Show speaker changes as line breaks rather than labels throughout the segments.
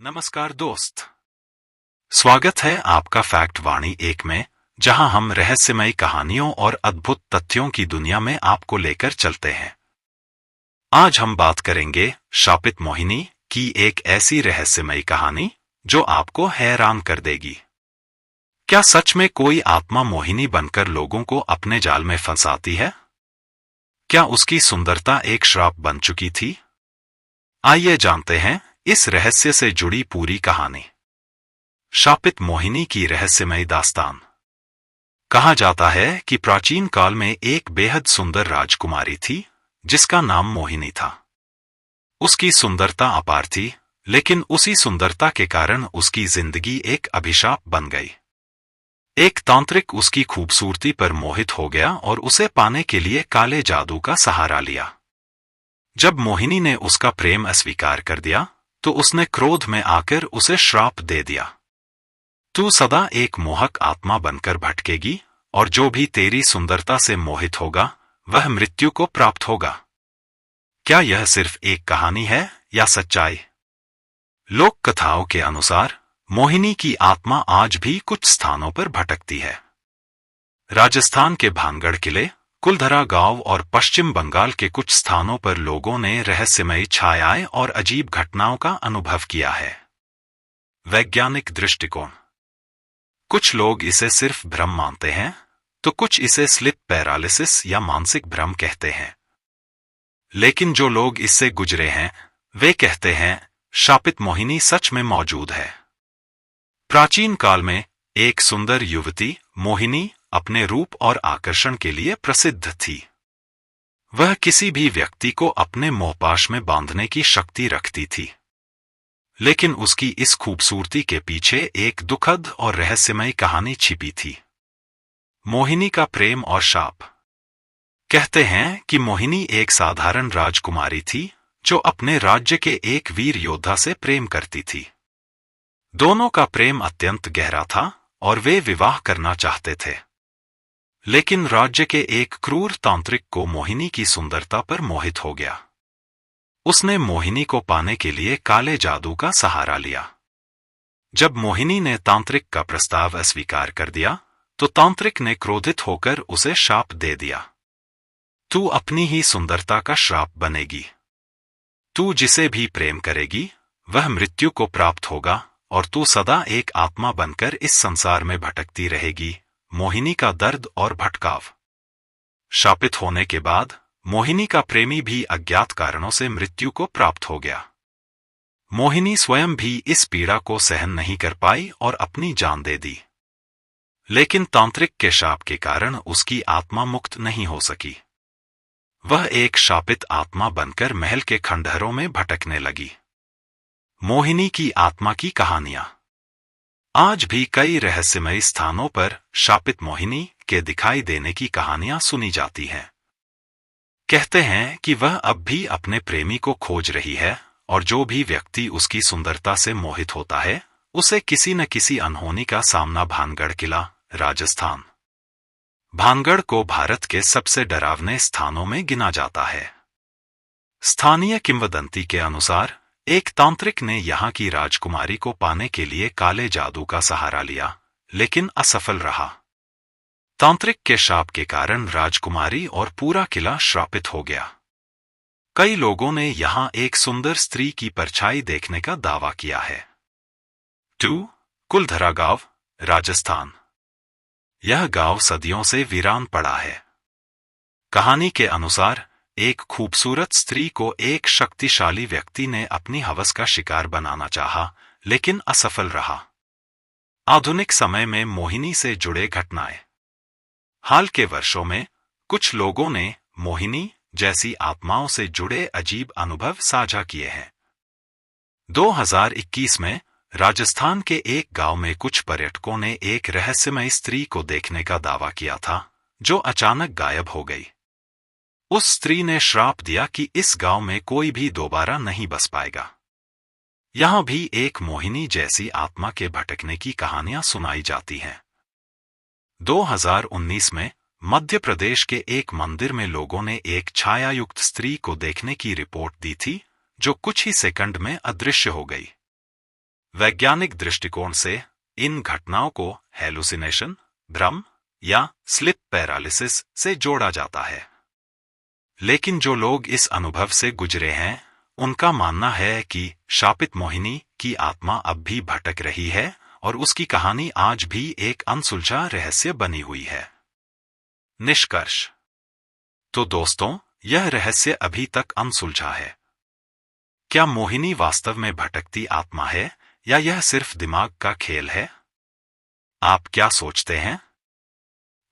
नमस्कार दोस्त। स्वागत है आपका फैक्ट वाणी एक में, जहां हम रहस्यमयी कहानियों और अद्भुत तथ्यों की दुनिया में आपको लेकर चलते हैं। आज हम बात करेंगे शापित मोहिनी की एक ऐसी रहस्यमयी कहानी जो आपको हैरान कर देगी। क्या सच में कोई आत्मा मोहिनी बनकर लोगों को अपने जाल में फंसाती है? क्या उसकी सुंदरता एक श्राप बन चुकी थी? आइए जानते हैं इस रहस्य से जुड़ी पूरी कहानी। शापित मोहिनी की रहस्यमयी दास्तान। कहा जाता है कि प्राचीन काल में एक बेहद सुंदर राजकुमारी थी जिसका नाम मोहिनी था। उसकी सुंदरता अपार थी, लेकिन उसी सुंदरता के कारण उसकी जिंदगी एक अभिशाप बन गई। एक तांत्रिक उसकी खूबसूरती पर मोहित हो गया और उसे पाने के लिए काले जादू का सहारा लिया। जब मोहिनी ने उसका प्रेम अस्वीकार कर दिया तो उसने क्रोध में आकर उसे श्राप दे दिया। तू सदा एक मोहक आत्मा बनकर भटकेगी और जो भी तेरी सुंदरता से मोहित होगा वह मृत्यु को प्राप्त होगा। क्या यह सिर्फ एक कहानी है या सच्चाई? लोक कथाओं के अनुसार मोहिनी की आत्मा आज भी कुछ स्थानों पर भटकती है। राजस्थान के भानगढ़ किले, कुलधरा गांव और पश्चिम बंगाल के कुछ स्थानों पर लोगों ने रहस्यमयी छायाएं और अजीब घटनाओं का अनुभव किया है। वैज्ञानिक दृष्टिकोण। कुछ लोग इसे सिर्फ भ्रम मानते हैं, तो कुछ इसे स्लिप पैरालिसिस या मानसिक भ्रम कहते हैं। लेकिन जो लोग इससे गुजरे हैं वे कहते हैं शापित मोहिनी सच में मौजूद है। प्राचीन काल में एक सुंदर युवती मोहिनी अपने रूप और आकर्षण के लिए प्रसिद्ध थी। वह किसी भी व्यक्ति को अपने मोहपाश में बांधने की शक्ति रखती थी। लेकिन उसकी इस खूबसूरती के पीछे एक दुखद और रहस्यमयी कहानी छिपी थी। मोहिनी का प्रेम और शाप। कहते हैं कि मोहिनी एक साधारण राजकुमारी थी जो अपने राज्य के एक वीर योद्धा से प्रेम करती थी। दोनों का प्रेम अत्यंत गहरा था और वे विवाह करना चाहते थे। लेकिन राज्य के एक क्रूर तांत्रिक को मोहिनी की सुंदरता पर मोहित हो गया। उसने मोहिनी को पाने के लिए काले जादू का सहारा लिया। जब मोहिनी ने तांत्रिक का प्रस्ताव अस्वीकार कर दिया तो तांत्रिक ने क्रोधित होकर उसे शाप दे दिया। तू अपनी ही सुंदरता का श्राप बनेगी। तू जिसे भी प्रेम करेगी वह मृत्यु को प्राप्त होगा और तू सदा एक आत्मा बनकर इस संसार में भटकती रहेगी। मोहिनी का दर्द और भटकाव। शापित होने के बाद मोहिनी का प्रेमी भी अज्ञात कारणों से मृत्यु को प्राप्त हो गया। मोहिनी स्वयं भी इस पीड़ा को सहन नहीं कर पाई और अपनी जान दे दी। लेकिन तांत्रिक के शाप के कारण उसकी आत्मा मुक्त नहीं हो सकी। वह एक शापित आत्मा बनकर महल के खंडहरों में भटकने लगी। मोहिनी की आत्मा की कहानियां। आज भी कई रहस्यमयी स्थानों पर शापित मोहिनी के दिखाई देने की कहानियां सुनी जाती हैं। कहते हैं कि वह अब भी अपने प्रेमी को खोज रही है और जो भी व्यक्ति उसकी सुंदरता से मोहित होता है उसे किसी न किसी अनहोनी का सामना। भानगढ़ किला, राजस्थान। भानगढ़ को भारत के सबसे डरावने स्थानों में गिना जाता है। स्थानीय किंवदंती के अनुसार एक तांत्रिक ने यहाँ की राजकुमारी को पाने के लिए काले जादू का सहारा लिया, लेकिन असफल रहा। तांत्रिक के शाप के कारण राजकुमारी और पूरा किला श्रापित हो गया। कई लोगों ने यहाँ एक सुंदर स्त्री की परछाई देखने का दावा किया है। 2. कुलधरा गांव, राजस्थान। यह गांव सदियों से वीरान पड़ा है। कहानी के अनुसार एक खूबसूरत स्त्री को एक शक्तिशाली व्यक्ति ने अपनी हवस का शिकार बनाना चाहा, लेकिन असफल रहा। आधुनिक समय में मोहिनी से जुड़े घटनाएं। हाल के वर्षों में कुछ लोगों ने मोहिनी जैसी आत्माओं से जुड़े अजीब अनुभव साझा किए हैं। 2021 में राजस्थान के एक गांव में कुछ पर्यटकों ने एक रहस्यमयी स्त्री को देखने का दावा किया था जो अचानक गायब हो गई। उस स्त्री ने श्राप दिया कि इस गांव में कोई भी दोबारा नहीं बस पाएगा। यहां भी एक मोहिनी जैसी आत्मा के भटकने की कहानियां सुनाई जाती हैं। 2019 में मध्य प्रदेश के एक मंदिर में लोगों ने एक छायायुक्त स्त्री को देखने की रिपोर्ट दी थी जो कुछ ही सेकंड में अदृश्य हो गई। वैज्ञानिक दृष्टिकोण से इन घटनाओं को हेलुसिनेशन, भ्रम या स्लिप पैरालिसिस से जोड़ा जाता है। लेकिन जो लोग इस अनुभव से गुजरे हैं, उनका मानना है कि शापित मोहिनी की आत्मा अब भी भटक रही है और उसकी कहानी आज भी एक अनसुलझा रहस्य बनी हुई है। निष्कर्ष। तो दोस्तों, यह रहस्य अभी तक अनसुलझा है। क्या मोहिनी वास्तव में भटकती आत्मा है या यह सिर्फ दिमाग का खेल है? आप क्या सोचते हैं?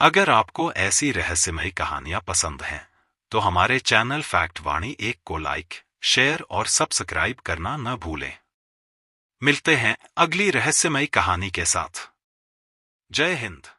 अगर आपको ऐसी रहस्यमयी कहानियां पसंद हैं, तो हमारे चैनल फैक्ट वाणी 1 को लाइक, शेयर और सब्सक्राइब करना न भूलें। मिलते हैं अगली रहस्यमयी कहानी के साथ। जय हिंद।